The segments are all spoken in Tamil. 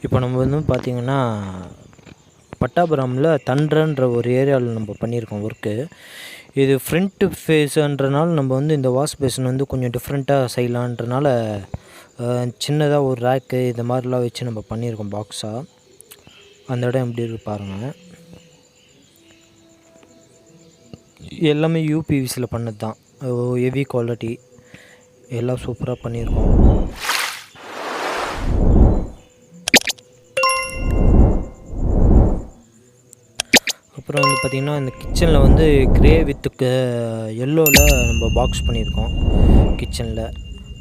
இப்போ நம்ம வந்து பார்த்திங்கன்னா பட்டாபுரமில் தண்டன்ற ஒரு ஏரியாவில் நம்ம பண்ணியிருக்கோம் ஒர்க்கு. இது ஃப்ரண்ட்டு ஃபேஸுன்றனால நம்ம வந்து இந்த வாஷ் பேஷன் வந்து கொஞ்சம் டிஃப்ரெண்ட்டாக செய்யலான்றனால சின்னதாக ஒரு ரேக்கு இந்த மாதிரிலாம் வச்சு நம்ம பண்ணியிருக்கோம் பாக்ஸாக. அந்த இடம் எப்படி இருக்கு பாருங்கள். எல்லாமே யூபிவிசியில் பண்ணது தான், ஹெவி குவாலிட்டி, எல்லாம் சூப்பராக பண்ணியிருக்கோம். அப்புறம் வந்து பார்த்திங்கன்னா இந்த கிச்சனில் வந்து க்ரே வித்து எல்லோவில் நம்ம பாக்ஸ் பண்ணியிருக்கோம் கிச்சனில்.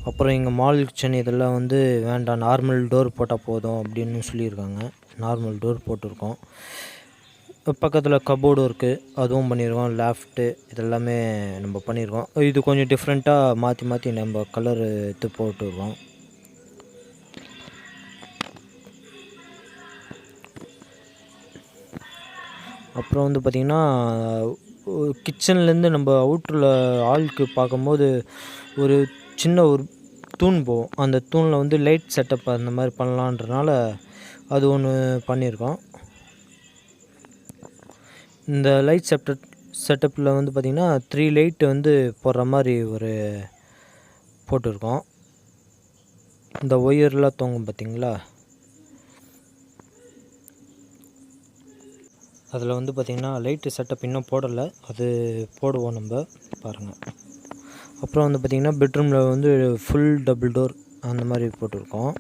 அப்புறம் எங்கள் மால் கிச்சன் இதெல்லாம் வந்து வேண்டாம், நார்மல் டோர் போட்டால் போதும் அப்படின்னு சொல்லியிருக்காங்க. நார்மல் டோர் போட்டிருக்கோம். பக்கத்தில் கபோர்டும் இருக்குது, அதுவும் பண்ணியிருக்கோம். லேஃப்ட்டு இதெல்லாமே நம்ம பண்ணியிருக்கோம். இது கொஞ்சம் டிஃப்ரெண்ட்டாக மாற்றி மாற்றி நம்ம கலர் எடுத்து போட்டுருக்கோம். அப்புறம் வந்து பார்த்திங்கன்னா கிச்சன்லேருந்து நம்ம அவுட்டரில் ஆளுக்கு பார்க்கும்போது ஒரு சின்ன ஒரு தூண் போகும். அந்த தூணில் வந்து லைட் செட்டப் அந்த மாதிரி பண்ணலான்றனால அது ஒன்று பண்ணியிருக்கோம். இந்த லைட் செட்டப்பில் வந்து பார்த்திங்கன்னா 3 லைட்டு வந்து போடுற மாதிரி ஒரு போட்டிருக்கோம். இந்த ஒயர்லாம் தொங்கும் பார்த்திங்களா, அதில் வந்து பார்த்திங்கன்னா லைட்டு செட்டப் இன்னும் போடலை, அது போடுவோம் நம்ம பாருங்கள். அப்புறம் வந்து பார்த்திங்கன்னா பெட்ரூமில் வந்து ஃபுல் டபுள் டோர் அந்த மாதிரி போட்டிருக்கோம்.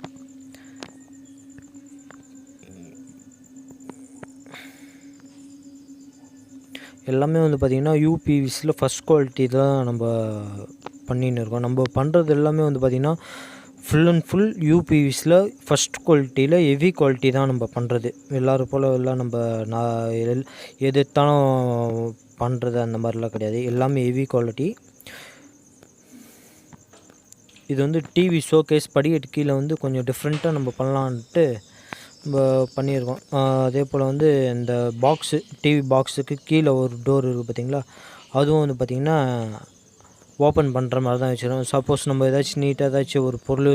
எல்லாமே வந்து பார்த்திங்கன்னா யூபிவிசியில் ஃபஸ்ட் குவாலிட்டி தான் நம்ம பண்ணின்னு இருக்கோம். நம்ம பண்ணுறது எல்லாமே வந்து பார்த்திங்கன்னா ஃபுல் அண்ட் ஃபுல் யூபிவிசியில் ஃபஸ்ட் குவாலிட்டியில் ஹெவி குவாலிட்டி தான் நம்ம பண்ணுறது. எல்லோரும் போல் எல்லாம் நம்ம எது எடுத்தாலும் பண்ணுறது அந்த மாதிரிலாம் கிடையாது, எல்லாமே ஹெவி குவாலிட்டி. இது வந்து டிவி ஷோகேஸ் படிக்கட்டு கீழே வந்து கொஞ்சம் டிஃப்ரெண்ட்டாக நம்ம பண்ணலான்ட்டு நம்ம பண்ணியிருக்கோம். அதே போல் வந்து இந்த பாக்ஸு, டிவி பாக்ஸுக்கு கீழே ஒரு டோர் இருக்குது பார்த்திங்களா, அதுவும் வந்து பார்த்திங்கன்னா ஓப்பன் பண்ணுற மாதிரி தான் வச்சுருக்கோம். சப்போஸ் நம்ம ஏதாச்சும் நீட்டாக ஏதாச்சும் ஒரு பொருள்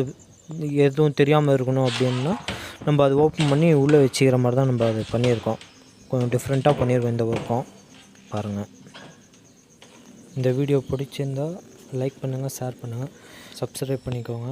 எதுவும் தெரியாமல் இருக்கணும் அப்படின்னா நம்ம அதை ஓப்பன் பண்ணி உள்ளே வச்சுக்கிற மாதிரி தான் நம்ம அதை பண்ணியிருக்கோம். கொஞ்சம் டிஃப்ரெண்ட்டாக பண்ணியிருக்கோம் இந்த ஒர்க்கும் பாருங்கள். இந்த வீடியோ பிடிச்சிருந்தால் லைக் பண்ணுங்கள், ஷேர் பண்ணுங்கள், சப்ஸ்கிரைப் பண்ணிக்கோங்க.